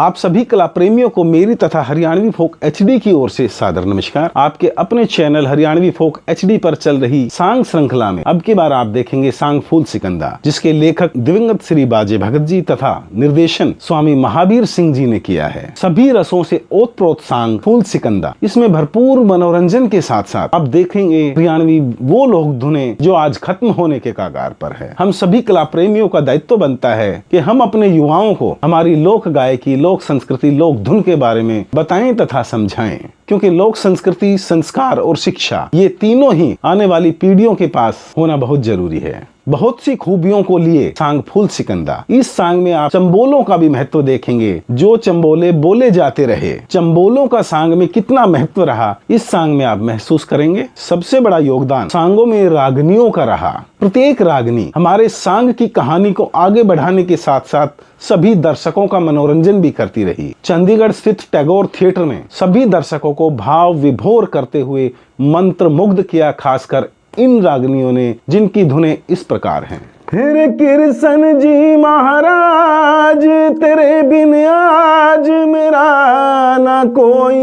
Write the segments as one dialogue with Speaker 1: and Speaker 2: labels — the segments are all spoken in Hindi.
Speaker 1: आप सभी कला प्रेमियों को मेरी तथा हरियाणवी फोक एचडी की ओर से सादर नमस्कार। आपके अपने चैनल हरियाणवी फोक एचडी पर चल रही सांग श्रृंखला में अब की बार आप देखेंगे सांग फूल सिकंदा, जिसके लेखक दिवंगत श्री बाजे भगत जी तथा निर्देशन स्वामी महावीर सिंह जी ने किया है। सभी रसों से ओतप्रोत सांग फूल सिकंदा, इसमें भरपूर मनोरंजन के साथ साथ आप देखेंगे हरियाणवी वो लोक धुनें जो आज खत्म होने के कगार पर है। हम सभी कला प्रेमियों का दायित्व बनता है कि हम अपने युवाओं को हमारी लोक गायकी, लोक संस्कृति, लोक धुन के बारे में बताएं तथा समझाएं, क्योंकि लोक संस्कृति, संस्कार और शिक्षा ये तीनों ही आने वाली पीढ़ियों के पास होना बहुत जरूरी है। बहुत सी खूबियों को लिए सांग फूल सिकंदा। इस सांग में आप चंबोलों का भी महत्व देखेंगे। जो चंबोले बोले जाते रहे, चंबोलों का सांग में कितना महत्व रहा, इस सांग में आप महसूस करेंगे। सबसे बड़ा योगदान सांगों में रागनियों का रहा। प्रत्येक रागनी हमारे सांग की कहानी को आगे बढ़ाने के साथ साथ सभी दर्शकों का मनोरंजन भी करती रही। चंडीगढ़ स्थित टैगोर थिएटर में सभी दर्शकों को भाव विभोर करते हुए मंत्र मुग्ध किया, खासकर इन रागनियों ने, जिनकी धुनें इस प्रकार हैं। फिर कृष्ण जी महाराज, तेरे बिन आज मेरा ना कोई,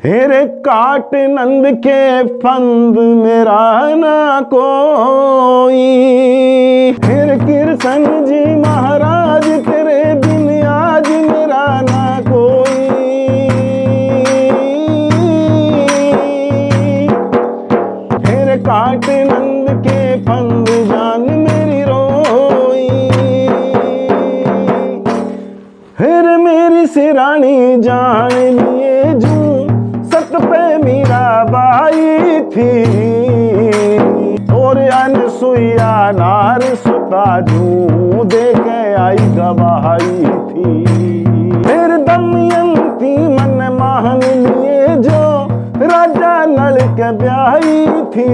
Speaker 1: हेरे काट नंद के फंद मेरा ना कोई। फिर कृष्ण जी महाराज, तेरे बिन आज मेरा ना कोई, हेरे काट नंद के फंद जान मेरी रोई। फिर मेरी सिरानी जान लिए जू सत पे मीरा बाई थी, और अनसुईया नार सुता जू दे के आई गवाही थी। फिर दमयंती मन मान लिए जो राजा नल के ब्याही थी,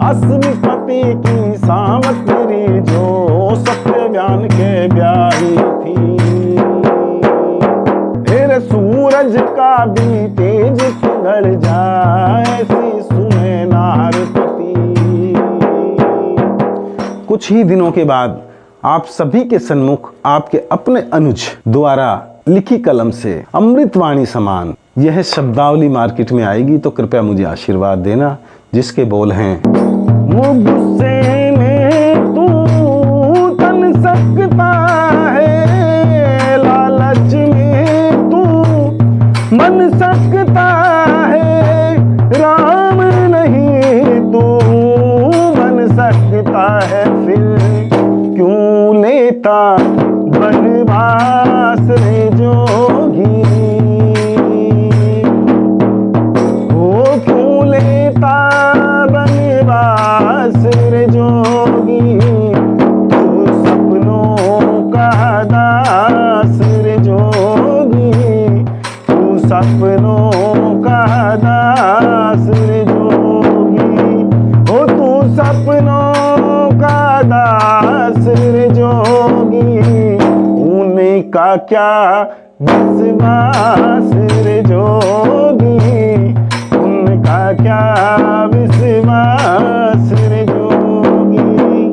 Speaker 1: अस्मिपति की सावत्री जो सत्यव्यान के ब्याही थी। फिर सूरज का भी तेज पिघल जाए, ऐसी सुने नारपति। कुछ ही दिनों के बाद आप सभी के सन्मुख आपके अपने अनुज द्वारा लिखी कलम से अमृतवाणी समान यह शब्दावली मार्केट में आएगी, तो कृपया मुझे आशीर्वाद देना, जिसके बोल हैं। वो गुस्से में तू तन सकता है, लालच में तू मन सकता है, राम नहीं तू बन सकता है, फिर क्यों लेता बनवास रे जोगी, वो क्यों लेता बनवास रे जोगी, तू सपनों का दास रे जोगी, तू सपनों का दास रे जोगी, ओ तू सपनों का दास रे जोगी, उनका क्या विश्वास रे जोगी, उनका क्या विश्वास रे जोगी।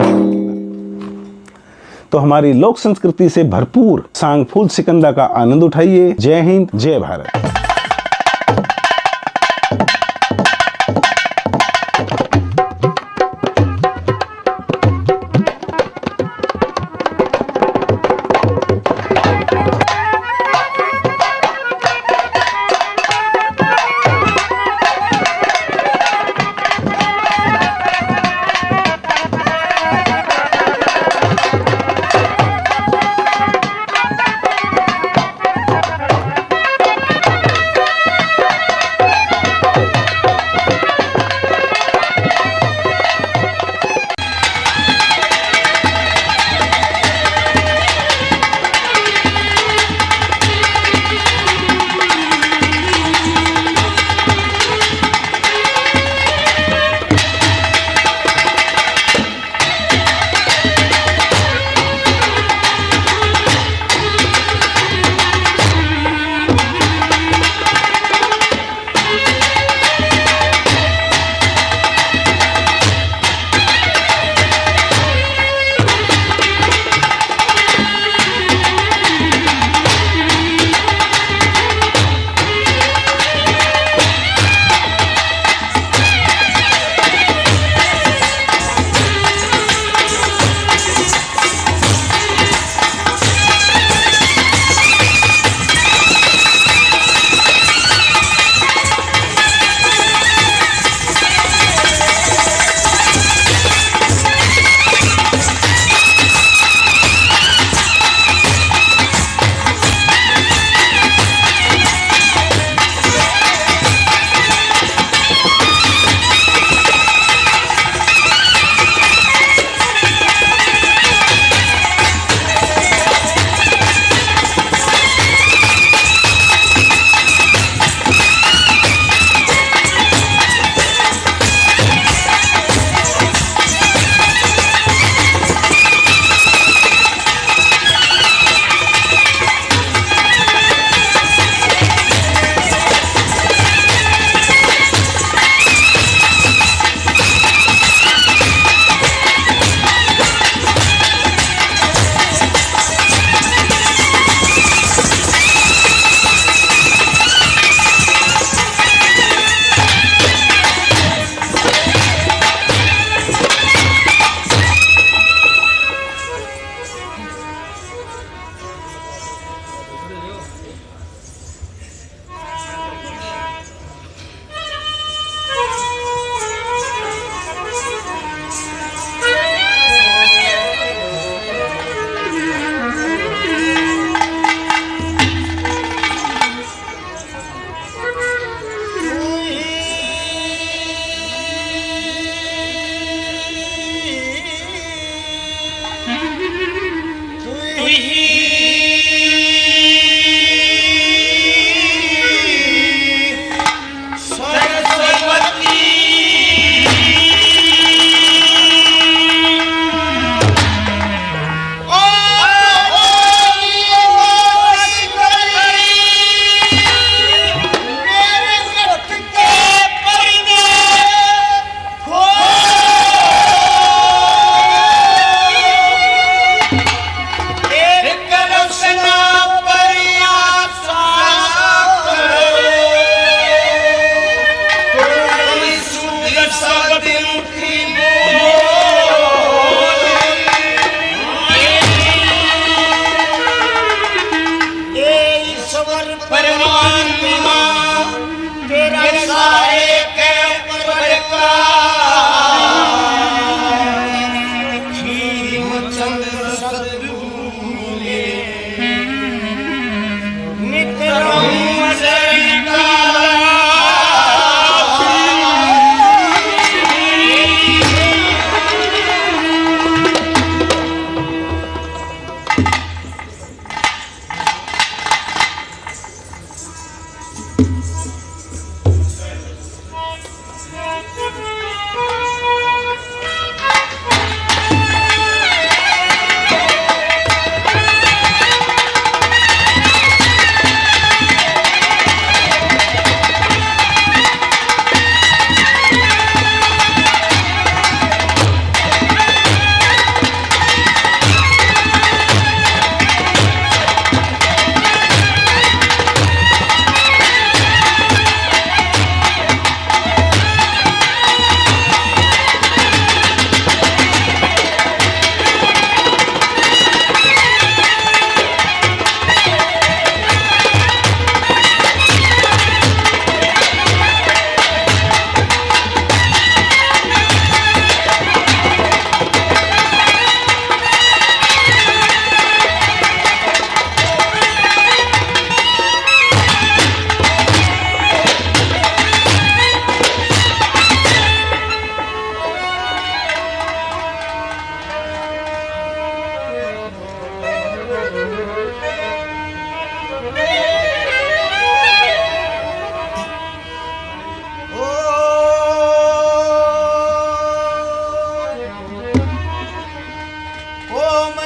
Speaker 1: तो हमारी लोक संस्कृति से भरपूर सांग फूल सिकंदा का आनंद उठाइए। जय हिंद, जय भारत।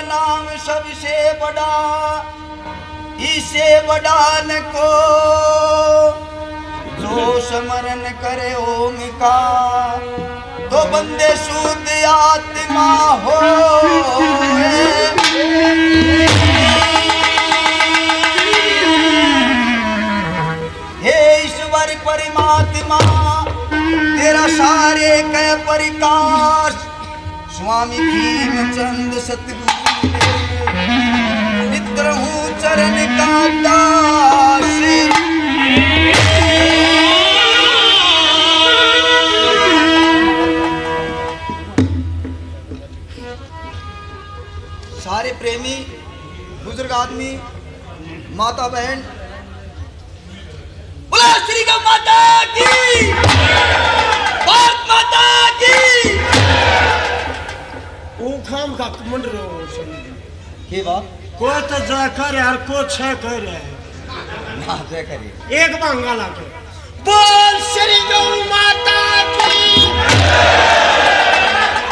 Speaker 2: नाम सबसे बड़ा, इसे बड़ा न को, जो स्मरण करे ओम का, तो बंदे शुद्ध आत्मा हो। हे ईश्वर परमात्मा, तेरा सारे के प्रकाश, स्वामी भीमचंद सतगुरु मित्र हूँ चरण का दास। सारे प्रेमी बुजुर्ग आदमी, माता बहन, बोला श्री गौ माता की, भारत माता की।
Speaker 3: उखाम का कमंड रो
Speaker 2: के बात
Speaker 3: को तो जा करे और को छ करे
Speaker 2: ना जय करिए।
Speaker 3: एक बंगाला के बोल श्री गौ माता की,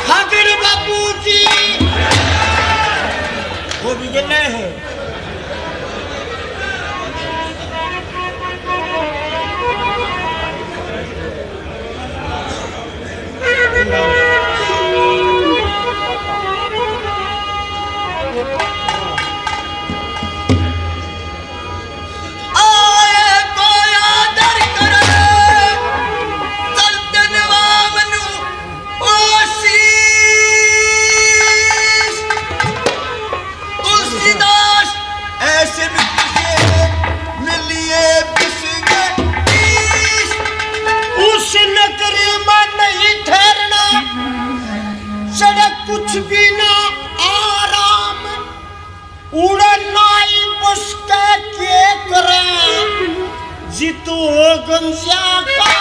Speaker 3: ठाकुर बापू जी वो भी गए हैं। कुछ भी ना आराम, उड़ना ही मुश्किल के करे, जितू हो गंजिया का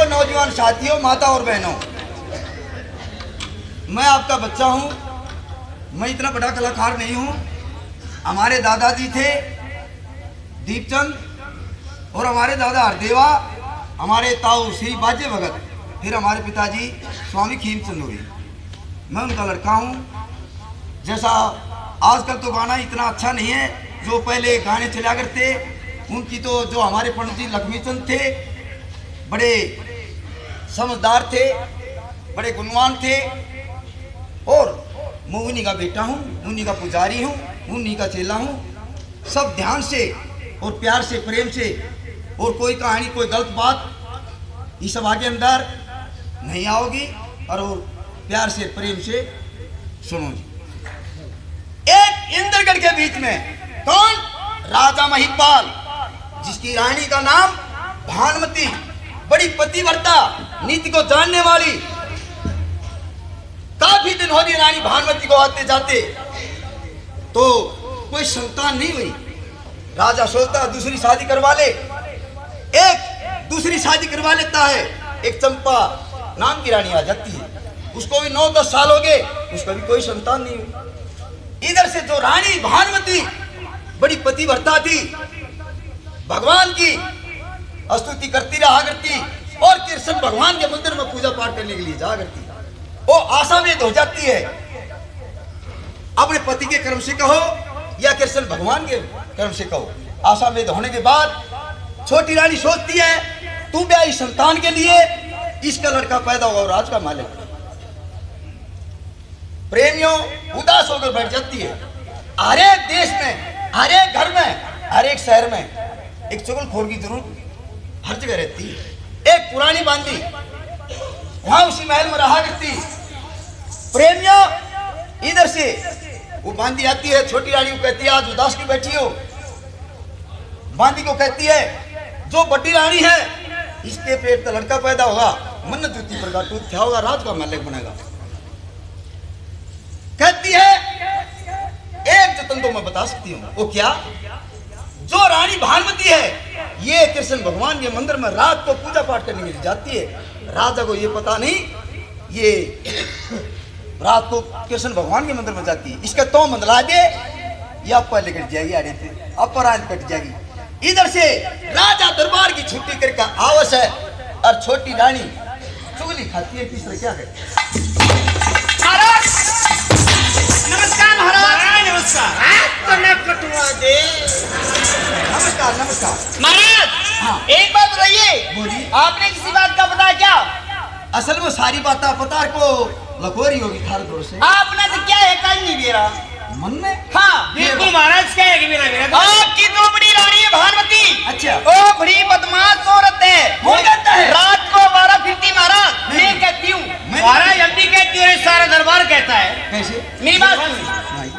Speaker 2: नौजवान साथियों, माता और बहनों, मैं आपका बच्चा हूं। मैं इतना बड़ा कलाकार नहीं हूं। हमारे दादाजी थे दीपचंद और हमारे दादा हरदेवा, हमारे ताऊ श्री बाजे भगत, फिर हमारे पिताजी स्वामी खीमचंदोरी। मैं उनका लड़का हूं। जैसा आजकल तो गाना इतना अच्छा नहीं है, जो पहले गाने चला करते उनकी, तो जो हमारे पंडित जी लक्ष्मीचंद थे, बड़े समझदार थे, बड़े गुणवान थे। और मैं उन्हीं का बेटा हूँ, उन्हीं का पुजारी हूँ, उन्हीं का चेला हूँ। सब ध्यान से और प्यार से, प्रेम से, और कोई कहानी, कोई गलत बात इस सभा के अंदर नहीं आओगी, और प्यार से, प्रेम से सुनो जी। एक इंद्रगढ़ के बीच में कौन? राजा महिपाल, जिसकी रानी का नाम भानुमति, बड़ी पतिव्रता, नीति को जानने वाली। काफी दिन हो गए रानी भानुमति को आते जाते, तो कोई संतान नहीं हुई। राजा सोचता दूसरी शादी करवा ले। एक दूसरी शादी करवा लेता है। एक चंपा नाम की रानी आ जाती है, उसको भी 9-10 साल हो गए, उसका भी कोई संतान नहीं हुई। इधर से जो रानी भानुमति बड़ी पतिव्रता थी, भगवान की स्तुति करती रहा करती, और कृष्ण भगवान के मंदिर में पूजा पाठ करने के लिए जा करती। वो आशावेद हो जाती है, अपने पति के कर्म से कहो या कृष्ण भगवान के कर्म से कहो। आशावेद होने के बाद छोटी रानी सोचती है, तू ब्याही संतान के लिए इसका लड़का पैदा होगा और राज का मालिक। प्रेमियों उदास होकर बैठ जाती है। हर एक देश में, हर एक घर में, हर एक शहर में एक चुगलखोर की जरूरत हर जगह रहती है। एक पुरानी बांदी वहां उसी महल में रहा करती। प्रेमियों इधर से वो बांदी आती है, छोटी रानी को कहती है, आज उदास क्यों बैठी हो? बांदी को कहती है, जो बड़ी रानी है इसके पेट का लड़का पैदा होगा, मन्नत जूती पर टूट क्या होगा, राज का मालिक बनेगा। कहती है एक उतना तो मैं बता सकती हूँ। वो क्या? जो रानी भानुमति है ये कृष्ण भगवान के मंदिर में रात को पूजा पाठ करने के लिए जाती है। राजा को ये पता नहीं ये रात को कृष्ण भगवान के मंदिर में जाती है। इसका तो मंदला दे या पहले कट जाएगी आड़े थे अपराध कट जाएगी। इधर से राजा दरबार की छुट्टी करके आवश है और छोटी रानी चुगली खाती है। तीसरा क्या है?
Speaker 3: महाराज नमस्कार महाराज।
Speaker 4: नमस्कार।
Speaker 3: हाथ तो न कटवा दे।
Speaker 2: नमस्कार नमस्कार।
Speaker 3: महाराज
Speaker 2: हाँ।
Speaker 3: एक बात बताइए,
Speaker 2: बोलिए।
Speaker 3: आपने किसी बात का पता क्या?
Speaker 2: असल में सारी बात पता को लखोरी होगी थारे दौर से।
Speaker 3: आपने तो क्या है कल नहीं मेरा
Speaker 2: मन में?
Speaker 3: हाँ
Speaker 4: बिल्कुल महाराज क्या है कि मेरा
Speaker 3: आपकी जो बड़ी रानी है भानुमति,
Speaker 2: अच्छा।
Speaker 3: वो बड़ी बदमाश औरत है।
Speaker 2: हो जाता है।
Speaker 3: रात को 12 फिरती महाराज। मैं कहती हूँ
Speaker 4: महाराज हम भी कहती है सारा दरबार कहता है।
Speaker 2: कैसे?
Speaker 3: मेरी बात सुनिए।
Speaker 2: भाई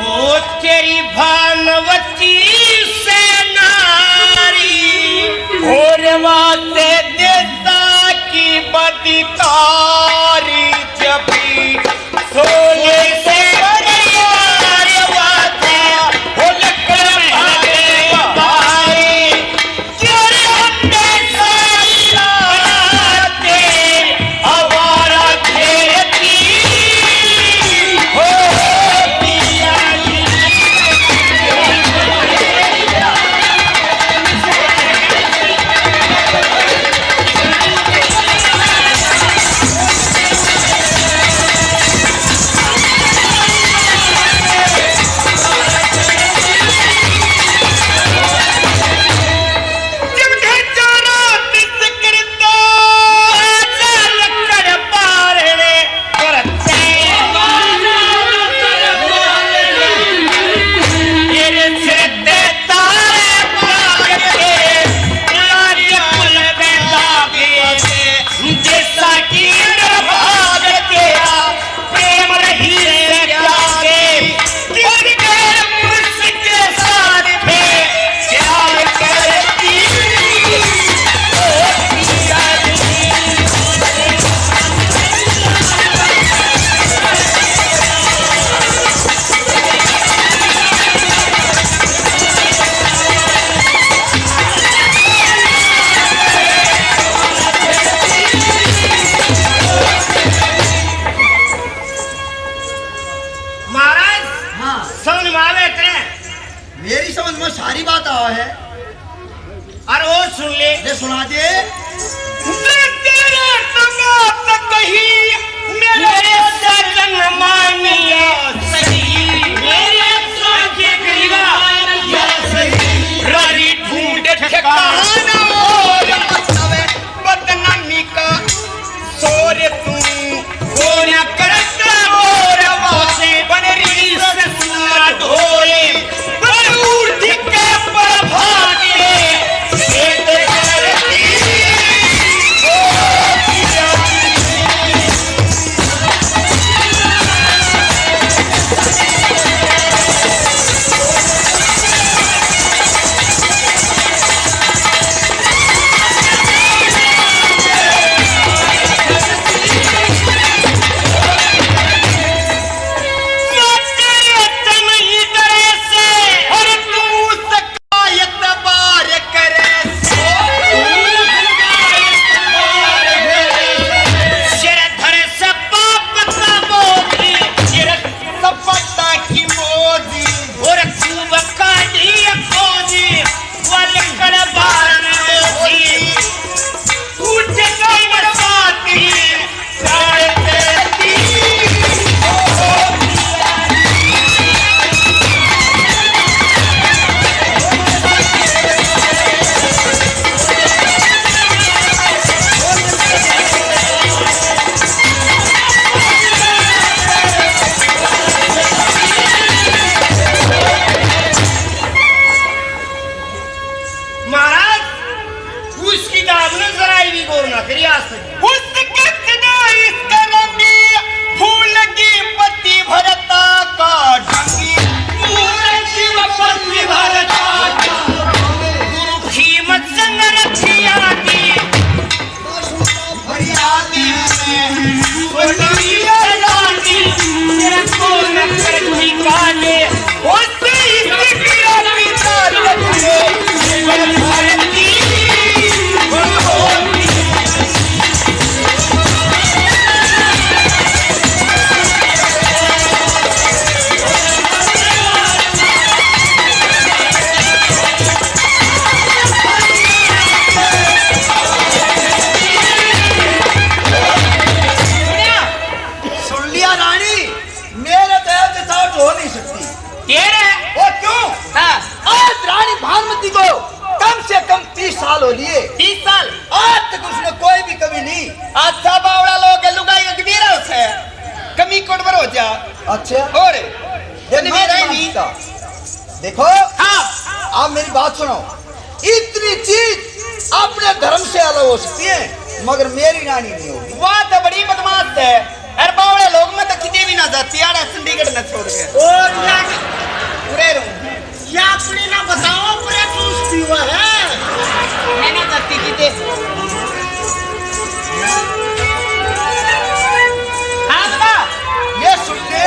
Speaker 4: वो तेरी भानुमति से नारी और वाते देता की बदकारी जब भी सोने से परिवार वाते हो लकर भागे बारी तेरे अंडे सालाते आवारा खेलती हो पिया।
Speaker 2: मेरी समझ में सारी बात आ है।
Speaker 4: और वो सुन ले
Speaker 2: ले सुना दे।
Speaker 4: तेरे तंगा कही मेरे सजन मानिया सही मेरे साथे करीबा या सही रारी ढूंढ ठिकाना और बदनामी का सोरे तू गोरा करता और वासे बन रही ससुरा ढोले पर उठ के प्रभात में एक करती
Speaker 3: हो जा।
Speaker 2: अच्छा
Speaker 3: और
Speaker 2: ये
Speaker 3: मेरा
Speaker 2: मेरा
Speaker 3: ही
Speaker 2: ही
Speaker 3: नहीं।
Speaker 2: नहीं। देखो
Speaker 3: हाँ
Speaker 2: आप मेरी बात सुनो, इतनी चीज अपने धर्म से अलग हो सकती है मगर मेरी नानी नहीं होगी।
Speaker 3: वह तो बड़ी बदमाश है। अरे बावड़े लोग में तो कितने भी ना जाती यार, चंडीगढ़ न छोड़ के पूरे रहूं।
Speaker 4: या अपने ना बताओ पूरे चूसती हुआ है।
Speaker 3: मैं ना जाती किते। हाँ बता।
Speaker 2: ये सुन ले,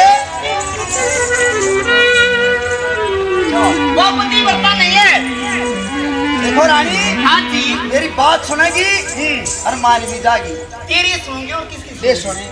Speaker 3: वो बुद्धि बरता नहीं है।
Speaker 2: देखो रानी
Speaker 3: हाँ जी।
Speaker 2: मेरी बात सुनेगी और मान भी जाएगी।
Speaker 3: तेरी सुनोगे और किसकी
Speaker 2: ले सुने,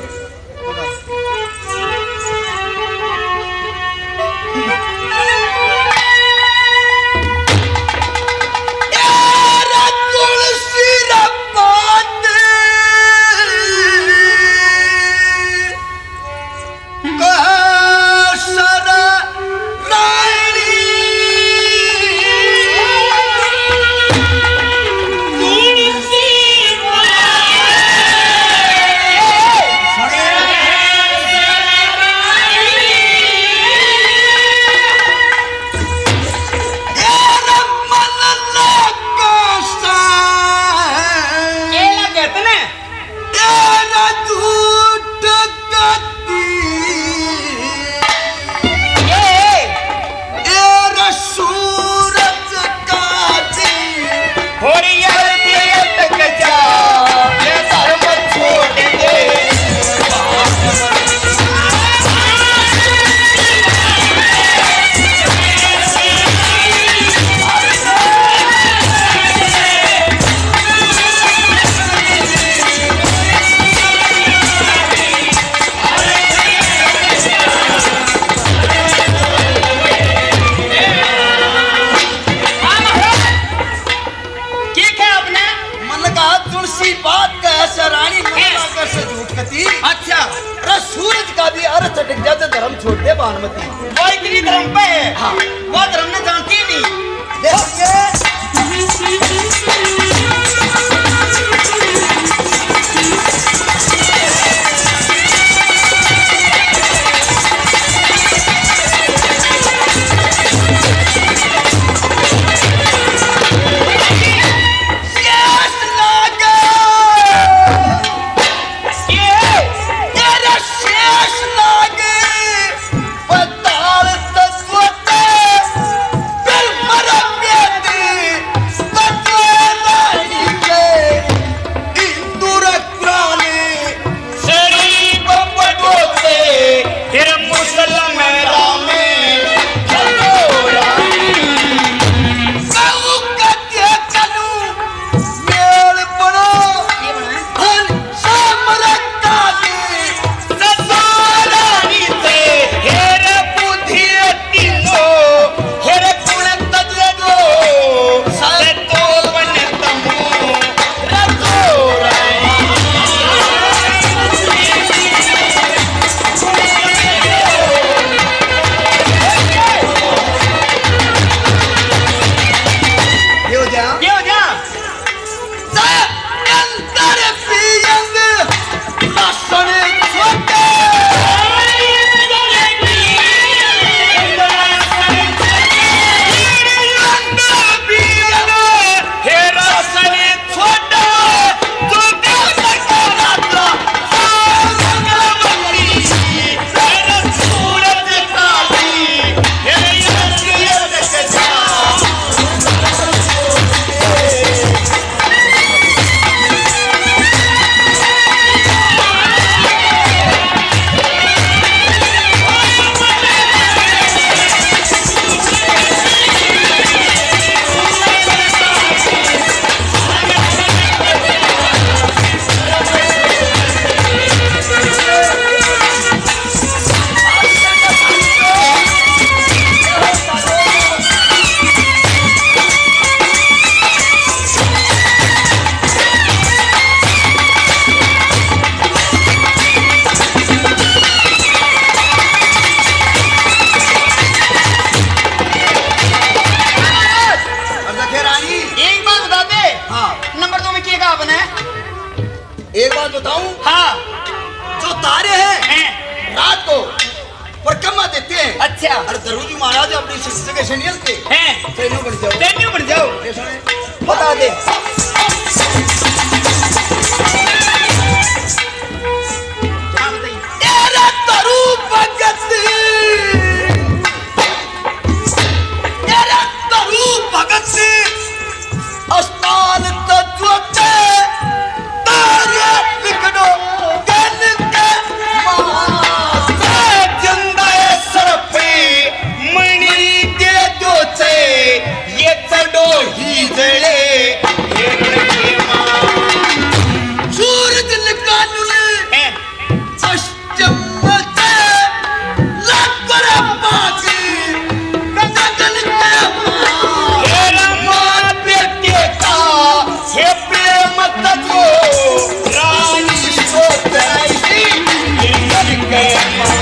Speaker 2: धर्म छोड़ दे बानमती।
Speaker 3: वो इतनी धर्म पे है।
Speaker 2: हाँ।
Speaker 3: वो धर्म ने जानती ही नहीं।
Speaker 2: देखिए एक बात बताऊं,
Speaker 3: हाँ।
Speaker 2: जो तारे हैं रात को परिक्रमा देते हैं।
Speaker 3: अच्छा
Speaker 2: और दरोजी महाराज अपनी शिष्य के शनियल के
Speaker 3: हैं
Speaker 2: ट्रेनों बन जाओ।
Speaker 3: तेन्यू बन जाओ
Speaker 2: ये सुने
Speaker 3: बता दे हाँ बताइए
Speaker 2: तेरा तरु भगत तेरा तरु भगत स्थान तत्वते तारे बिगड़ो गन के माते
Speaker 3: जिंदा सर पे मणि के दो से ये चढ़ो ही जड़े हिरण के मां
Speaker 2: सूरज निकालू
Speaker 3: हैं
Speaker 2: पश्चिम से लपर पागी गगन के मां
Speaker 3: हेरा माते के का हे प्रेम तत्व रानी सोताई हिरण के मां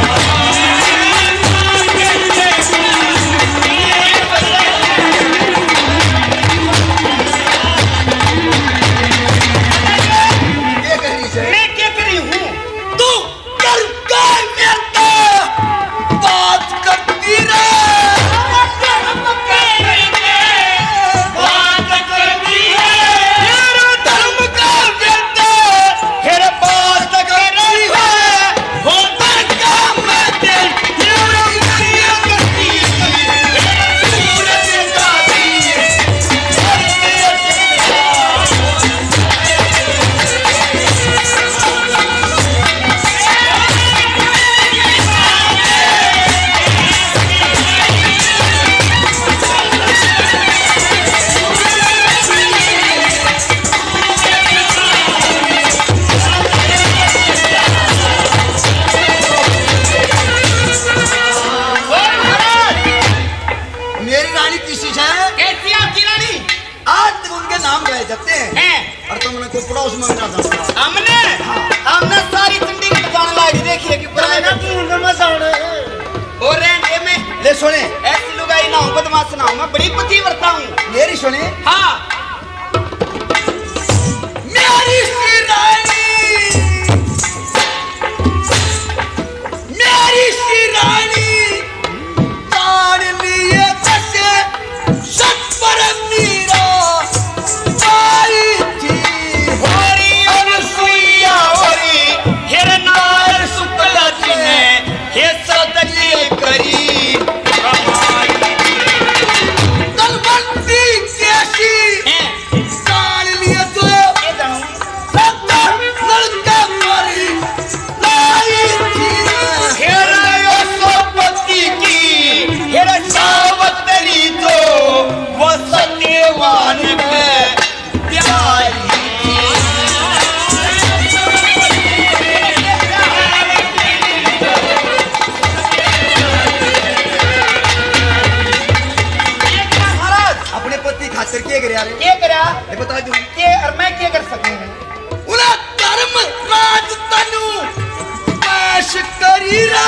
Speaker 2: ये कहनी से
Speaker 3: मैं क्या करी हूँ
Speaker 2: तू कर का मेरे बात करती रे
Speaker 3: बात करती है धर्म का बेटा फिर बात करती है हो
Speaker 2: का मैं दिल
Speaker 3: करती सूरज का
Speaker 2: मेरी रानी किसी है
Speaker 3: कैसी आपकी रानी
Speaker 2: आज तक उनके नाम रहे जाते हैं
Speaker 3: हैं
Speaker 2: और तुमने कोई पड़ोस में ना जाना
Speaker 3: हमने सारी चंडीगढ़ जाने लायक देखी है कि
Speaker 4: ना तू उनका मसाने
Speaker 3: और रेंटे में
Speaker 2: ले सुने
Speaker 3: ऐसी लुगाई ना हूँ बदमाश ना हूँ मैं बड़ी पतिव्रता हूँ
Speaker 2: मेरी सुने
Speaker 3: हाँ
Speaker 2: मेरी सी रानी मेरी सी रानी जान लिए तके सत पर मीरा आई थी
Speaker 3: होरी अनुसुईया होरी हिरनार शुक्ला जी ने हे सदकी करी कमाई
Speaker 2: तलवंती कैसी
Speaker 3: हैं
Speaker 2: जान लिए तो
Speaker 3: ये जानूं
Speaker 2: सत्ता नलका मारी लाई थी
Speaker 3: हेरा सोपति की हेरा सावतरी तो वो सत्यवान के प्यारी महाराज
Speaker 2: अपने पति खातिर के करे यार
Speaker 3: क्या करा
Speaker 2: ये बता दूं
Speaker 3: के और मैं क्या कर सकती हूँ
Speaker 2: उन्हें धर्म राज तनु पेश करी रा